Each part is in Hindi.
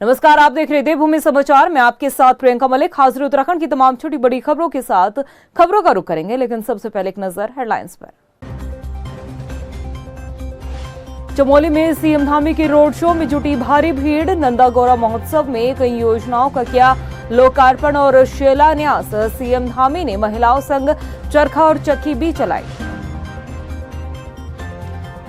नमस्कार, आप देख रहे देवभूमि समाचार। मैं आपके साथ प्रियंका मलिक हाजिर उत्तराखंड की तमाम छोटी बड़ी खबरों के साथ। खबरों का रुख करेंगे, लेकिन सबसे पहले एक नजर हेडलाइंस पर। चमोली में सीएम धामी के रोड शो में जुटी भारी भीड़। नंदा गौरा महोत्सव में कई योजनाओं का किया लोकार्पण और शिलान्यास। सीएम धामी ने महिलाओं संग चरखा और चक्की भी चलाई।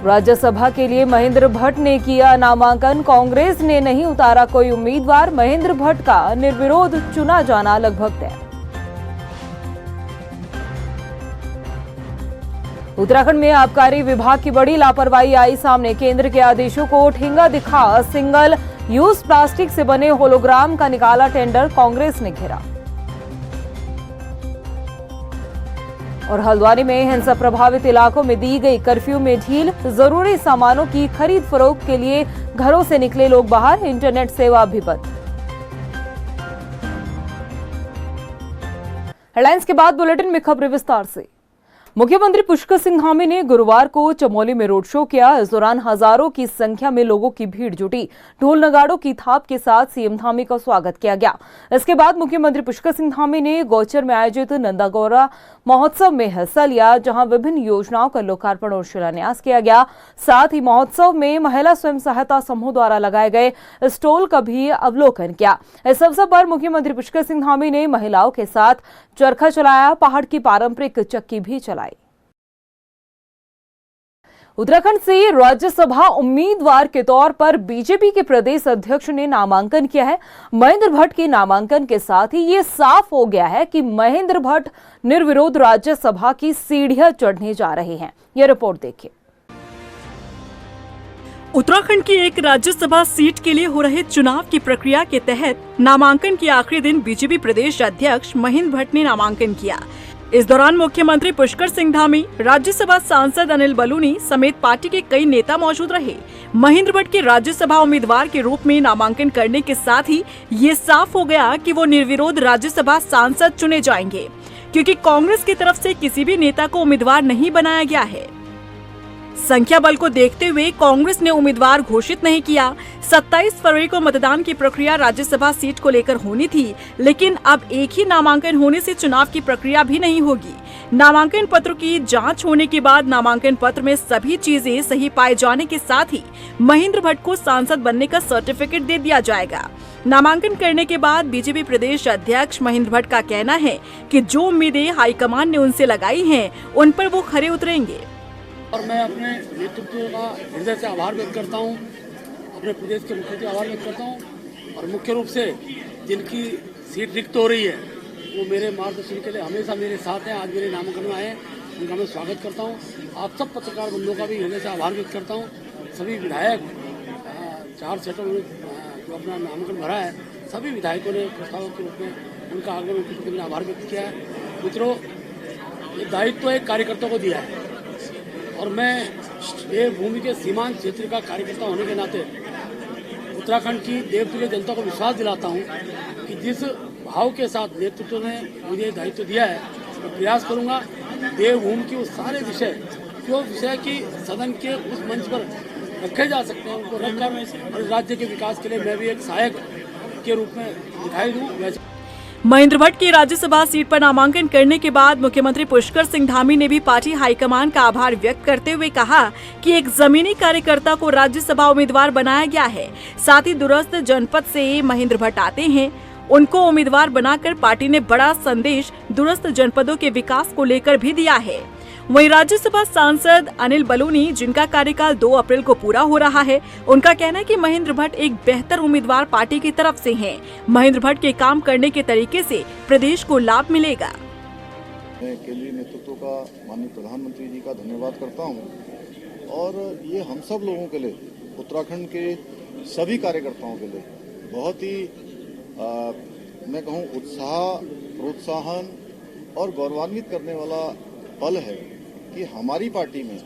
राज्यसभा के लिए महेंद्र भट्ट ने किया नामांकन। कांग्रेस ने नहीं उतारा कोई उम्मीदवार। महेंद्र भट्ट का निर्विरोध चुना जाना लगभग तय। उत्तराखंड में आबकारी विभाग की बड़ी लापरवाही आई सामने। केंद्र के आदेशों को ठेंगा दिखा सिंगल यूज प्लास्टिक से बने होलोग्राम का निकाला टेंडर। कांग्रेस ने घेरा। और हल्द्वानी में हिंसा प्रभावित इलाकों में दी गई कर्फ्यू में ढील। जरूरी सामानों की खरीद फरोख्त के लिए घरों से निकले लोग बाहर। इंटरनेट सेवा भी बंद। हेडलाइंस के बाद बुलेटिन में खबरें विस्तार से। मुख्यमंत्री पुष्कर सिंह धामी ने गुरुवार को चमोली में रोड शो किया। इस दौरान हजारों की संख्या में लोगों की भीड़ जुटी। ढोल नगाड़ों की थाप के साथ सीएम धामी का स्वागत किया गया। इसके बाद मुख्यमंत्री पुष्कर सिंह धामी ने गौचर में आयोजित नंदा गौरा महोत्सव में हिस्सा लिया, जहां विभिन्न योजनाओं का लोकार्पण और शिलान्यास किया गया। साथ ही महोत्सव में महिला स्वयं सहायता समूह द्वारा लगाए गए स्टॉल का भी अवलोकन किया। इस अवसर पर मुख्यमंत्री पुष्कर सिंह धामी ने महिलाओं के साथ चरखा चलाया, पहाड़ की पारंपरिक चक्की भी चलाई। उत्तराखंड से राज्यसभा उम्मीदवार के तौर पर बीजेपी के प्रदेश अध्यक्ष ने नामांकन किया है। महेंद्र भट्ट के नामांकन के साथ ही ये साफ हो गया है कि महेंद्र भट्ट निर्विरोध राज्यसभा की सीढ़ियां चढ़ने जा रहे हैं। यह रिपोर्ट देखिए। उत्तराखंड की एक राज्यसभा सीट के लिए हो रहे चुनाव की प्रक्रिया के तहत नामांकन के आखिरी दिन बीजेपी प्रदेश अध्यक्ष महेंद्र भट्ट ने नामांकन किया। इस दौरान मुख्यमंत्री पुष्कर सिंह धामी, राज्यसभा सांसद अनिल बलूनी समेत पार्टी के कई नेता मौजूद रहे। महेंद्र भट्ट के राज्यसभा उम्मीदवार के रूप में नामांकन करने के साथ ही ये साफ हो गया कि वो निर्विरोध राज्यसभा सांसद चुने जाएंगे, क्योंकि कांग्रेस की तरफ से किसी भी नेता को उम्मीदवार नहीं बनाया गया है। संख्या बल को देखते हुए कांग्रेस ने उम्मीदवार घोषित नहीं किया। 27 फरवरी को मतदान की प्रक्रिया राज्यसभा सीट को लेकर होनी थी, लेकिन अब एक ही नामांकन होने से चुनाव की प्रक्रिया भी नहीं होगी। नामांकन पत्र की जांच होने के बाद नामांकन पत्र में सभी चीजें सही पाए जाने के साथ ही महेंद्र भट्ट को सांसद बनने का सर्टिफिकेट दे दिया जाएगा। नामांकन करने के बाद बीजेपी प्रदेश अध्यक्ष महेंद्र भट्ट का कहना है कि जो उम्मीदें हाईकमान ने उनसे लगाई हैं, उन पर वो खरे उतरेंगे। और मैं अपने नेतृत्व का हृदय से आभार व्यक्त करता हूँ, अपने प्रदेश के मुख्यमंत्री आभार व्यक्त करता हूँ। और मुख्य रूप से जिनकी सीट रिक्त हो रही है वो मेरे मार्गदर्शन के लिए हमेशा मेरे साथ हैं। आज मेरे नामांकन में आए, उनका मैं स्वागत करता हूँ। आप सब पत्रकार बंधुओं का भी हृदय से आभार व्यक्त करता हूँ। सभी विधायक 4 सेटों में जो अपना नामांकन भरा है, सभी विधायकों ने प्रस्तावक के रूप में उनका आगमन करके मैंने आभार व्यक्त किया है। मित्रों, ये दायित्व एक कार्यकर्ता को दिया है और मैं देवभूमि के सीमांत क्षेत्र का कार्यकर्ता होने के नाते उत्तराखंड की देवतुल्य जनता को विश्वास दिलाता हूं कि जिस भाव के साथ नेतृत्व ने मुझे दायित्व दिया है, मैं प्रयास करूंगा देवभूमि की उस सारे विषय जो विषय की सदन के उस मंच पर रखे जा सकते हैं उनको रखकर और राज्य के विकास के लिए मैं भी एक सहायक के रूप में दिखाई दूं। महेंद्र भट्ट की राज्यसभा सीट पर नामांकन करने के बाद मुख्यमंत्री पुष्कर सिंह धामी ने भी पार्टी हाईकमान का आभार व्यक्त करते हुए कहा कि एक जमीनी कार्यकर्ता को राज्यसभा उम्मीदवार बनाया गया है। साथ ही दूरस्थ जनपद से महेंद्र भट्ट आते हैं, उनको उम्मीदवार बनाकर पार्टी ने बड़ा संदेश दूरस्थ जनपदों के विकास को लेकर भी दिया है। वहीं राज्यसभा सांसद अनिल बलूनी, जिनका कार्यकाल 2 अप्रैल को पूरा हो रहा है, उनका कहना है कि महेंद्र भट्ट एक बेहतर उम्मीदवार पार्टी की तरफ से हैं। महेंद्र भट्ट के काम करने के तरीके से प्रदेश को लाभ मिलेगा। मैं केंद्रीय नेतृत्व का माननीय प्रधानमंत्री जी का धन्यवाद करता हूं और ये हम सब लोगों के लिए, उत्तराखंड के सभी कार्यकर्ताओं के लिए बहुत ही मैं कहूँ उत्साह, प्रोत्साहन और गौरवान्वित करने वाला पल है कि हमारी पार्टी में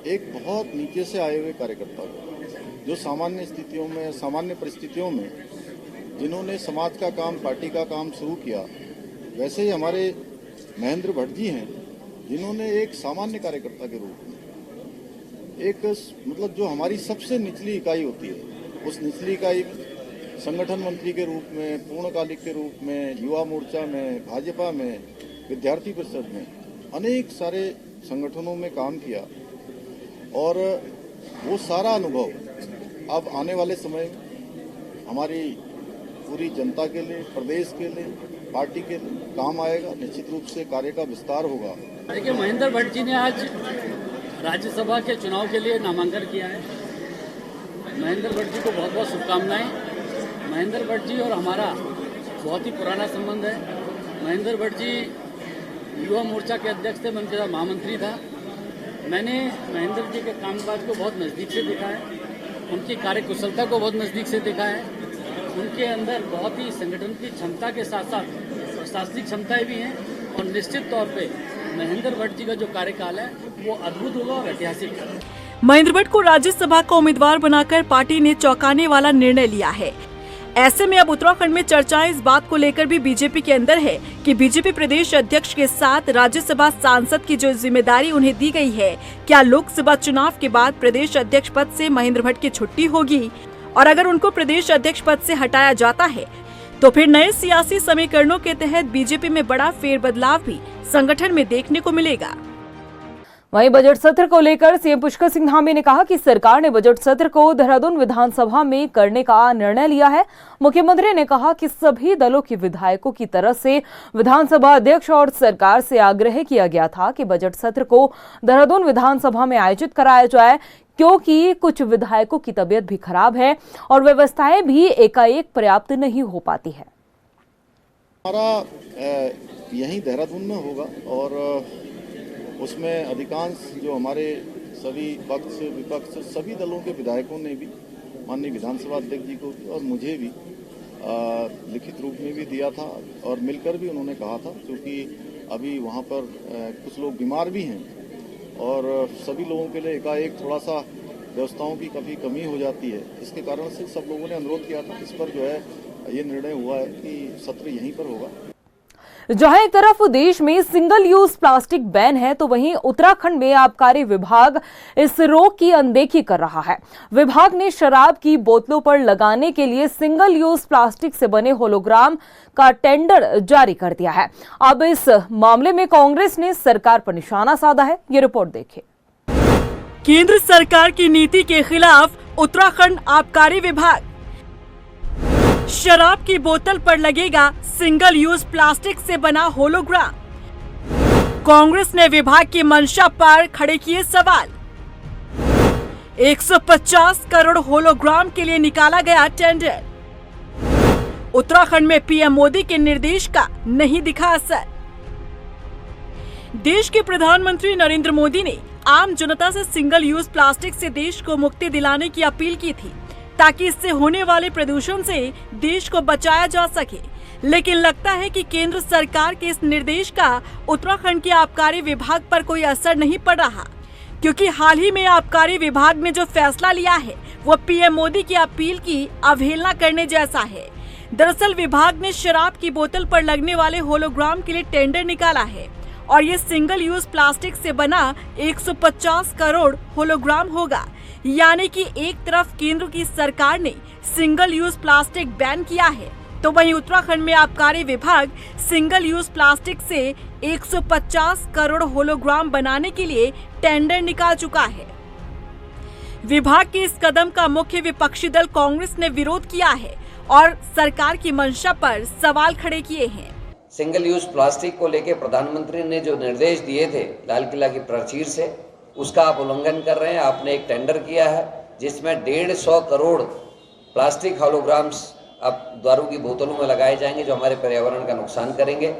एक बहुत नीचे से आए हुए कार्यकर्ता जो सामान्य स्थितियों में, सामान्य परिस्थितियों में जिन्होंने समाज का काम, पार्टी का काम शुरू किया, वैसे ही हमारे महेंद्र भट्ट जी हैं जिन्होंने एक सामान्य कार्यकर्ता के रूप में एक मतलब जो हमारी सबसे निचली इकाई होती है, उस निचली इकाई संगठन मंत्री के रूप में, पूर्णकालिक के रूप में, युवा मोर्चा में, भाजपा में, विद्यार्थी परिषद में अनेक सारे संगठनों में काम किया और वो सारा अनुभव अब आने वाले समय में हमारी पूरी जनता के लिए, प्रदेश के लिए, पार्टी के लिए काम आएगा। निश्चित रूप से कार्य का विस्तार होगा। देखिए, महेंद्र भट्ट जी ने आज राज्यसभा के चुनाव के लिए नामांकन किया है। महेंद्र भट्ट जी को बहुत बहुत शुभकामनाएं। महेंद्र भट्ट जी और हमारा बहुत ही पुराना संबंध है। महेंद्र भट्ट जी युवा मोर्चा के अध्यक्ष थे, मैं उनके साथ महामंत्री था। मैंने महेंद्र जी के कामकाज को बहुत नज़दीक से देखा है, उनकी कार्यकुशलता को बहुत नज़दीक से देखा है। उनके अंदर बहुत ही संगठन की क्षमता के साथ साथ प्रशासनिक क्षमताएं भी हैं और निश्चित तौर पे महेंद्र भट्ट जी का जो कार्यकाल है वो अद्भुत होगा और ऐतिहासिक है। महेंद्र भट्ट को राज्यसभा का उम्मीदवार बनाकर पार्टी ने चौंकाने वाला निर्णय लिया है। ऐसे में अब उत्तराखंड में चर्चाएं इस बात को लेकर भी बीजेपी के अंदर है कि बीजेपी प्रदेश अध्यक्ष के साथ राज्यसभा सांसद की जो जिम्मेदारी उन्हें दी गई है, क्या लोकसभा चुनाव के बाद प्रदेश अध्यक्ष पद से महेंद्र भट्ट की छुट्टी होगी? और अगर उनको प्रदेश अध्यक्ष पद से हटाया जाता है तो फिर नए सियासी समीकरणों के तहत बीजेपी में बड़ा फेरबदलाव भी संगठन में देखने को मिलेगा। वहीं बजट सत्र को लेकर सीएम पुष्कर सिंह धामी ने कहा कि सरकार ने बजट सत्र को देहरादून विधानसभा में करने का निर्णय लिया है। मुख्यमंत्री ने कहा कि सभी दलों के विधायकों की तरफ से विधानसभा अध्यक्ष और सरकार से आग्रह किया गया था कि बजट सत्र को देहरादून विधानसभा में आयोजित कराया जाए, क्योंकि कुछ विधायकों की तबीयत भी खराब है और व्यवस्थाएं भी एकाएक पर्याप्त नहीं हो पाती है। हमारा यहीं देहरादून में होगा और उसमें अधिकांश जो हमारे सभी पक्ष विपक्ष सभी दलों के विधायकों ने भी माननीय विधानसभा अध्यक्ष जी को भी और मुझे भी लिखित रूप में भी दिया था और मिलकर भी उन्होंने कहा था, क्योंकि अभी वहाँ पर कुछ लोग बीमार भी हैं और सभी लोगों के लिए एकाएक थोड़ा सा व्यवस्थाओं की काफ़ी कमी हो जाती है। इसके कारण से सब लोगों ने अनुरोध किया था। इस पर जो है ये निर्णय हुआ है कि सत्र यहीं पर होगा। जहां एक तरफ देश में सिंगल यूज प्लास्टिक बैन है तो वहीं उत्तराखंड में आबकारी विभाग इस रोक की अनदेखी कर रहा है। विभाग ने शराब की बोतलों पर लगाने के लिए सिंगल यूज प्लास्टिक से बने होलोग्राम का टेंडर जारी कर दिया है। अब इस मामले में कांग्रेस ने सरकार पर निशाना साधा है। ये रिपोर्ट देखिए। केंद्र सरकार की नीति के खिलाफ उत्तराखंड आबकारी विभाग, शराब की बोतल पर लगेगा सिंगल यूज प्लास्टिक से बना होलोग्राम। कांग्रेस ने विभाग की मंशा पर खड़े किए सवाल। 150 करोड़ होलोग्राम के लिए निकाला गया टेंडर। उत्तराखंड में पीएम मोदी के निर्देश का नहीं दिखा असर। देश के प्रधानमंत्री नरेंद्र मोदी ने आम जनता से सिंगल यूज प्लास्टिक से देश को मुक्ति दिलाने की अपील की थी, ताकि इससे होने वाले प्रदूषण से देश को बचाया जा सके। लेकिन लगता है कि केंद्र सरकार के इस निर्देश का उत्तराखंड के आबकारी विभाग पर कोई असर नहीं पड़ रहा, क्योंकि हाल ही में आबकारी विभाग ने जो फैसला लिया है वो पीएम मोदी की अपील की अवहेलना करने जैसा है। दरअसल विभाग ने शराब की बोतल पर लगने वाले होलोग्राम के लिए टेंडर निकाला है और ये सिंगल यूज प्लास्टिक से बना 150 करोड़ होलोग्राम होगा। यानी कि एक तरफ केंद्र की सरकार ने सिंगल यूज प्लास्टिक बैन किया है, तो वहीं उत्तराखंड में आबकारी विभाग सिंगल यूज प्लास्टिक से 150 करोड़ होलोग्राम बनाने के लिए टेंडर निकाल चुका है। विभाग के इस कदम का मुख्य विपक्षी दल कांग्रेस ने विरोध किया है और सरकार की मंशा पर सवाल खड़े किए हैं। सिंगल यूज प्लास्टिक को लेकर प्रधानमंत्री ने जो निर्देश दिए थे लाल किला की प्राचीर से, उसका आप उल्लंघन कर रहे हैं। आपने एक टेंडर किया है जिसमें 150 करोड़ प्लास्टिक होलोग्राम्स अब दारू की बोतलों में लगाए जाएंगे, जो हमारे पर्यावरण का नुकसान करेंगे।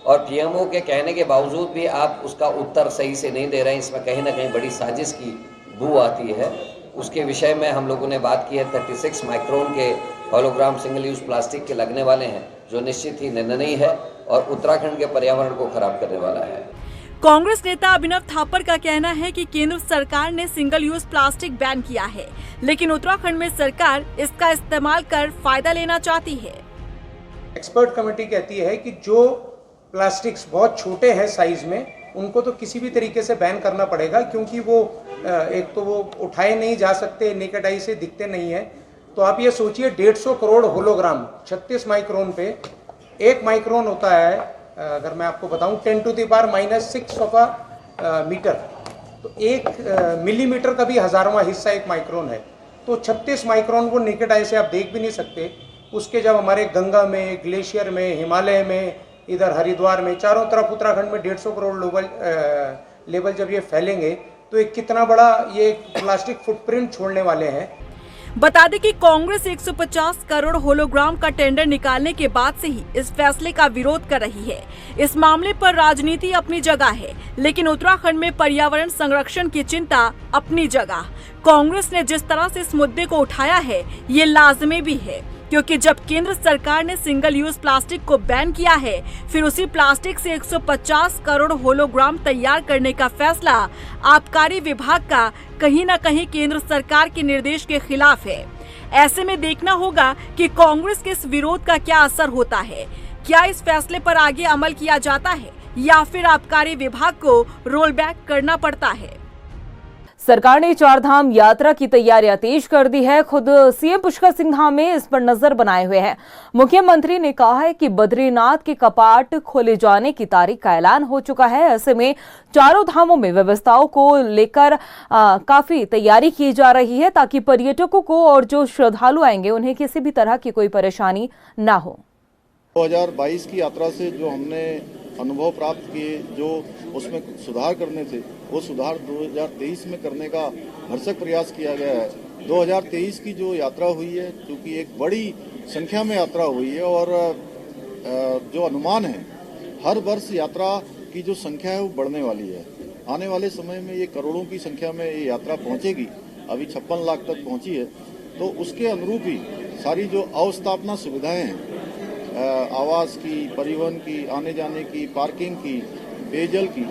और पीएमओ के कहने के बावजूद भी आप उसका उत्तर सही से नहीं दे रहे हैं। इसमें कहीं ना कहीं बड़ी साजिश की बू आती है। उसके विषय में हम लोगों ने बात की है। 36 माइक्रोन के होलोग्राम सिंगल यूज प्लास्टिक के लगने वाले हैं, जो निश्चित ही निंदनीय है और उत्तराखंड के पर्यावरण को खराब करने वाला है। कांग्रेस नेता अभिनव थापर का कहना है कि केंद्र सरकार ने सिंगल यूज प्लास्टिक बैन किया है, लेकिन उत्तराखंड में सरकार इसका इस्तेमाल कर फायदा लेना चाहती है। एक्सपर्ट कमेटी कहती है कि जो प्लास्टिक्स बहुत छोटे हैं साइज में, उनको तो किसी भी तरीके से बैन करना पड़ेगा, क्योंकि वो एक तो वो उठाए नहीं जा सकते, नेकेड आई से दिखते नहीं है। तो आप ये सोचिए 150 करोड़ होलोग्राम 36 माइक्रोन पे, 1 माइक्रोन होता है अगर मैं आपको बताऊं 10⁻⁻⁶ ऑफ अ मीटर, तो 1 मिलीमीटर का भी 1000वां हिस्सा 1 माइक्रोन है। तो 36 माइक्रोन को नेकेड आई से आप देख भी नहीं सकते। उसके जब हमारे गंगा में, ग्लेशियर में, हिमालय में, इधर हरिद्वार में, चारों तरफ उत्तराखंड में 150 करोड़ लेवल जब ये फैलेंगे तो एक कितना बड़ा ये प्लास्टिक फुटप्रिंट छोड़ने वाले हैं। बता दें कि कांग्रेस 150 करोड़ होलोग्राम का टेंडर निकालने के बाद से ही इस फैसले का विरोध कर रही है। इस मामले पर राजनीति अपनी जगह है, लेकिन उत्तराखंड में पर्यावरण संरक्षण की चिंता अपनी जगह। कांग्रेस ने जिस तरह से इस मुद्दे को उठाया है, ये लाजमी भी है, क्योंकि जब केंद्र सरकार ने सिंगल यूज प्लास्टिक को बैन किया है, फिर उसी प्लास्टिक से 150 करोड़ होलोग्राम तैयार करने का फैसला आबकारी विभाग का कहीं न कहीं केंद्र सरकार के निर्देश के खिलाफ है। ऐसे में देखना होगा कि कांग्रेस के इस विरोध का क्या असर होता है। क्या इस फैसले पर आगे अमल किया जाता है या फिर आबकारी विभाग को रोल बैक करना पड़ता है। सरकार ने चारधाम यात्रा की तैयारियां तेज कर दी है। खुद सीएम पुष्कर सिंह धामी इस पर नजर बनाए हुए हैं। मुख्यमंत्री ने कहा है कि बद्रीनाथ के कपाट खोले जाने की तारीख का ऐलान हो चुका है। ऐसे में चारों धामों में व्यवस्थाओं को लेकर काफी तैयारी की जा रही है, ताकि पर्यटकों को और जो श्रद्धालु आएंगे उन्हें किसी भी तरह की कोई परेशानी न हो। 2022 की यात्रा से जो हमने अनुभव प्राप्त किए, जो उसमें सुधार करने थे, वो सुधार 2023 में करने का भरसक प्रयास किया गया है। 2023 की जो यात्रा हुई है, क्योंकि एक बड़ी संख्या में यात्रा हुई है और जो अनुमान है हर वर्ष यात्रा की जो संख्या है वो बढ़ने वाली है। आने वाले समय में ये करोड़ों की संख्या में ये यात्रा पहुंचेगी। अभी 56 लाख तक पहुंची है, तो उसके अनुरूप ही सारी जो अवस्थापना सुविधाएं हैं, आवास की, परिवहन की, आने जाने की, पार्किंग की, पेयजल की,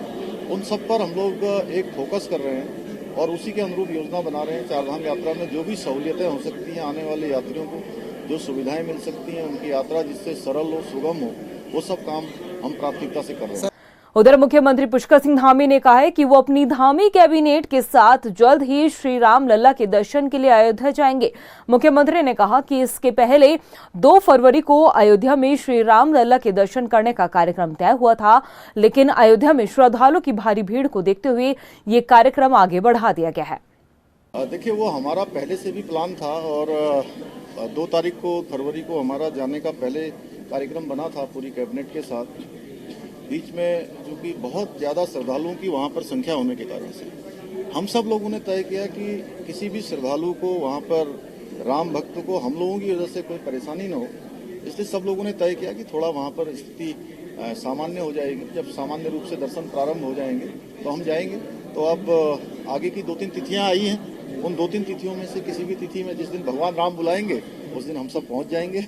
उन सब पर हम लोग एक फोकस कर रहे हैं और उसी के अनुरूप योजना बना रहे हैं। चारधाम यात्रा में जो भी सहूलियतें हो सकती हैं, आने वाले यात्रियों को जो सुविधाएं मिल सकती हैं, उनकी यात्रा जिससे सरल हो, सुगम हो, वो सब काम हम प्राथमिकता से कर रहे हैं। उधर मुख्यमंत्री पुष्कर सिंह धामी ने कहा है कि वो अपनी धामी कैबिनेट के साथ जल्द ही श्री राम लल्ला के दर्शन के लिए अयोध्या जाएंगे। मुख्यमंत्री ने कहा कि इसके पहले 2 फरवरी को अयोध्या में श्री राम लल्ला के दर्शन करने का कार्यक्रम तय हुआ था, लेकिन अयोध्या में श्रद्धालुओं की भारी भीड़ को देखते हुए ये कार्यक्रम आगे बढ़ा दिया गया है। देखिए, वो हमारा पहले से भी प्लान था और 2 तारीख को फरवरी को हमारा जाने का पहले कार्यक्रम बना था पूरी कैबिनेट के साथ। बीच में चूँकि बहुत ज़्यादा श्रद्धालुओं की वहाँ पर संख्या होने के कारण से हम सब लोगों ने तय किया कि किसी भी श्रद्धालु को, वहाँ पर राम भक्त को हम लोगों की वजह से कोई परेशानी न हो, इसलिए सब लोगों ने तय किया कि थोड़ा वहाँ पर स्थिति सामान्य हो जाएगी। जब सामान्य रूप से दर्शन प्रारंभ हो जाएंगे तो हम जाएंगे। तो अब आगे की 2-3 तिथियाँ आई हैं, उन 2-3 तिथियों में से किसी भी तिथि में जिस दिन भगवान राम बुलाएंगे उस दिन हम सब पहुँच जाएंगे।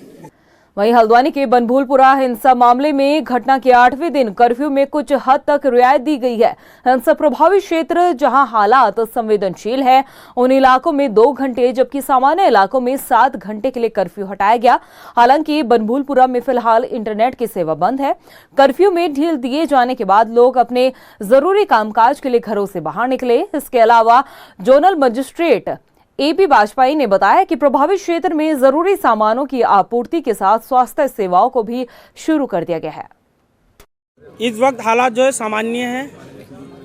वहीं हल्द्वानी के बनभूलपुरा हिंसा मामले में घटना के 8वें दिन कर्फ्यू में कुछ हद तक रियायत दी गई है। हिंसा प्रभावित क्षेत्र जहां हालात संवेदनशील है, उन इलाकों में 2 घंटे, जबकि सामान्य इलाकों में 7 घंटे के लिए कर्फ्यू हटाया गया। हालांकि बनभूलपुरा में फिलहाल इंटरनेट की सेवा बंद है। कर्फ्यू में ढील दिए जाने के बाद लोग अपने जरूरी कामकाज के लिए घरों से बाहर निकले। इसके अलावा जोनल मजिस्ट्रेट एपी वाजपेयी ने बताया कि प्रभावित क्षेत्र में जरूरी सामानों की आपूर्ति के साथ स्वास्थ्य सेवाओं को भी शुरू कर दिया गया है। इस वक्त हालात जो है सामान्य है।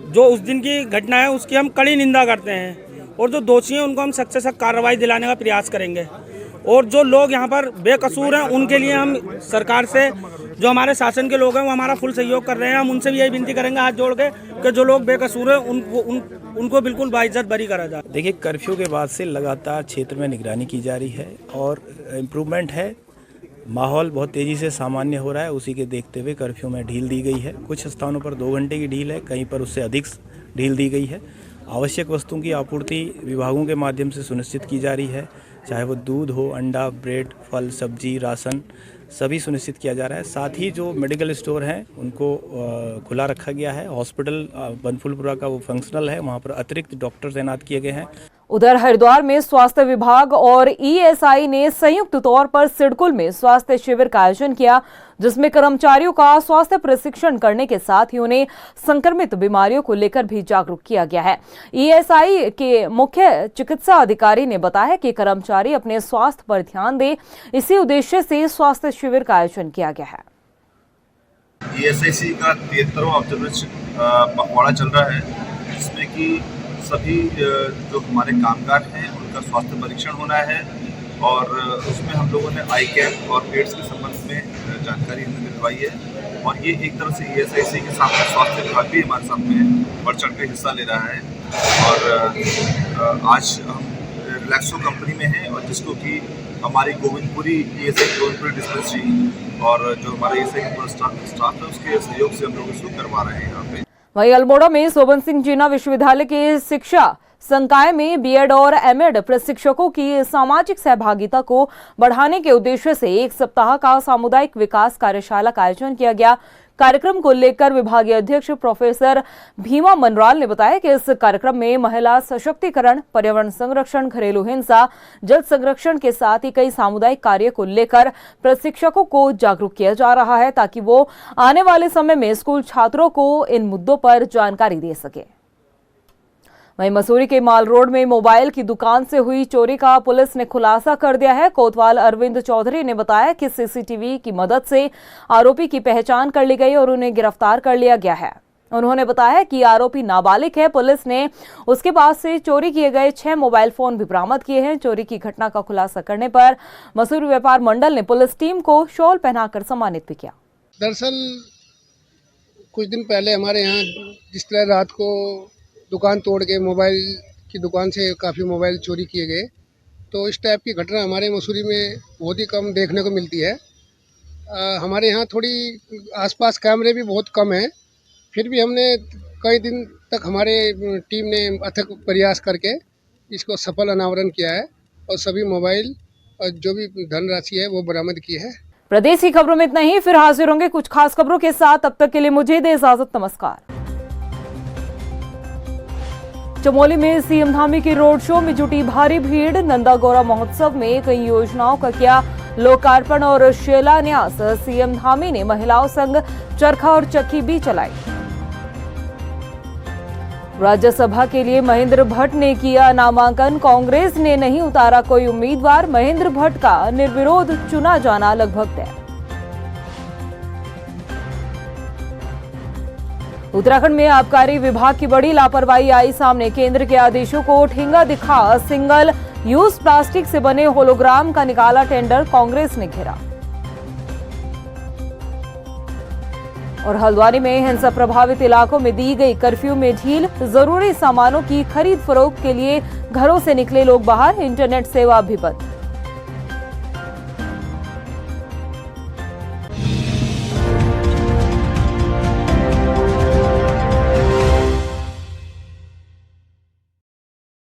जो उस दिन की घटना है उसकी हम कड़ी निंदा करते हैं और जो दोषी हैं उनको हम सख्त से सख्त कार्रवाई दिलाने का प्रयास करेंगे। और जो लोग यहाँ पर बेकसूर हैं उनके लिए हम सरकार से, जो हमारे शासन के लोग हैं वो हमारा फुल सहयोग कर रहे हैं। हम उनसे भी यही विनती करेंगे हाथ जोड़ के कि जो लोग बेकसूर हैं उनको बिल्कुल बाइज्जत बरी करा जाए। देखिए, कर्फ्यू के बाद से लगातार क्षेत्र में निगरानी की जा रही है और इम्प्रूवमेंट है। माहौल बहुत तेज़ी से सामान्य हो रहा है। उसी के देखते हुए कर्फ्यू में ढील दी गई है। कुछ स्थानों पर 2 घंटे की ढील है, कहीं पर उससे अधिक ढील दी गई है। आवश्यक वस्तुओं की आपूर्ति विभागों के माध्यम से सुनिश्चित की जा रही है, चाहे वो दूध हो, अंडा, ब्रेड, फल, सब्जी, राशन सभी सुनिश्चित किया जा रहा है। साथ ही जो मेडिकल स्टोर हैं उनको खुला रखा गया है। हॉस्पिटल बनभूलपुरा का वो फंक्शनल है, वहाँ पर अतिरिक्त डॉक्टर तैनात किए गए हैं। उधर हरिद्वार में स्वास्थ्य विभाग और ईएसआई ने संयुक्त तौर पर सिडकुल में स्वास्थ्य शिविर का आयोजन किया, जिसमें कर्मचारियों का स्वास्थ्य प्रशिक्षण करने के साथ ही उन्हें संक्रमित बीमारियों को लेकर भी जागरूक किया गया है। ईएसआई के मुख्य चिकित्सा अधिकारी ने बताया कि कर्मचारी अपने स्वास्थ्य पर ध्यान दें, इसी उद्देश्य से स्वास्थ्य शिविर का आयोजन किया गया है। ईएसआईसी का 73वां ऑब्जर्वेशन पखवाड़ा चल रहा है, जिसमें कि सभी जो हमारे कामगार हैं उनका स्वास्थ्य परीक्षण होना है और उसमें हम लोगों ने आई कैप और एड्स के संबंध में जानकारी दिलवाई है। और ये एक तरह से ईएसआईसी के सामने स्वास्थ्य विभाग भी हमारे साथ में बढ़ चढ़ के हिस्सा ले रहा है। और आज हम रिलैक्सो कंपनी में हैं, और जिसको कि हमारी गोविंदपुरी ईएसआई गोविंदपुरी डिस्पेंसरी और जो हमारा ईएसआई स्टाफ है उसके सहयोग से हम लोग इसको करवा रहे हैं यहाँ पे। वहीं अल्मोड़ा में सोबन सिंह जीना विश्वविद्यालय के शिक्षा संकाय में बीएड और एमएड प्रशिक्षकों की सामाजिक सहभागिता को बढ़ाने के उद्देश्य से एक सप्ताह का सामुदायिक विकास कार्यशाला का आयोजन किया गया। कार्यक्रम को लेकर विभागीय अध्यक्ष प्रोफेसर भीमा मनराल ने बताया कि इस कार्यक्रम में महिला सशक्तिकरण, पर्यावरण संरक्षण, घरेलू हिंसा, जल संरक्षण के साथ ही कई सामुदायिक कार्य को लेकर प्रशिक्षकों को जागरूक किया जा रहा है, ताकि वो आने वाले समय में स्कूल छात्रों को इन मुद्दों पर जानकारी दे सके। वहीं मसूरी के माल रोड में मोबाइल की दुकान से हुई चोरी का पुलिस ने खुलासा कर दिया है। कोतवाल अरविंद चौधरी ने बताया कि सीसीटीवी की मदद से आरोपी की पहचान कर ली गई और उन्हें गिरफ्तार कर लिया गया है। उन्होंने बताया कि आरोपी नाबालिग है। पुलिस ने उसके पास से चोरी किए गए 6 मोबाइल फोन भी बरामद किए हैं। चोरी की घटना का खुलासा करने पर मसूरी व्यापार मंडल ने पुलिस टीम को शॉल पहनाकर सम्मानित भी किया। दरअसल कुछ दिन पहले हमारे यहाँ जिस तरह रात को दुकान तोड़ के मोबाइल की दुकान से काफ़ी मोबाइल चोरी किए गए, तो इस टाइप की घटना हमारे मसूरी में बहुत ही कम देखने को मिलती है। हमारे यहाँ थोड़ी आसपास कैमरे भी बहुत कम हैं, फिर भी हमने कई दिन तक हमारे टीम ने अथक प्रयास करके इसको सफल अनावरण किया है और सभी मोबाइल और जो भी धनराशि है वो बरामद की है। प्रदेश की खबरों में इतना ही, फिर हाजिर होंगे कुछ खास खबरों के साथ। तब तक के लिए मुझे दे इजाजत, नमस्कार। चमोली में सीएम धामी के रोड शो में जुटी भारी भीड़। नंदा गौरा महोत्सव में कई योजनाओं का किया लोकार्पण और शिलान्यास। सीएम धामी ने महिलाओं संग चरखा और चक्की भी चलाई। राज्यसभा के लिए महेंद्र भट्ट ने किया नामांकन। कांग्रेस ने नहीं उतारा कोई उम्मीदवार। महेंद्र भट्ट का निर्विरोध चुना जाना लगभग तय। उत्तराखंड में आबकारी विभाग की बड़ी लापरवाही आई सामने। केंद्र के आदेशों को ठेंगा दिखा सिंगल यूज प्लास्टिक से बने होलोग्राम का निकाला टेंडर, कांग्रेस ने घेरा। और हल्द्वानी में हिंसा प्रभावित इलाकों में दी गई कर्फ्यू में ढील। जरूरी सामानों की खरीद फरोख्त के लिए घरों से निकले लोग बाहर। इंटरनेट सेवा भी बंद।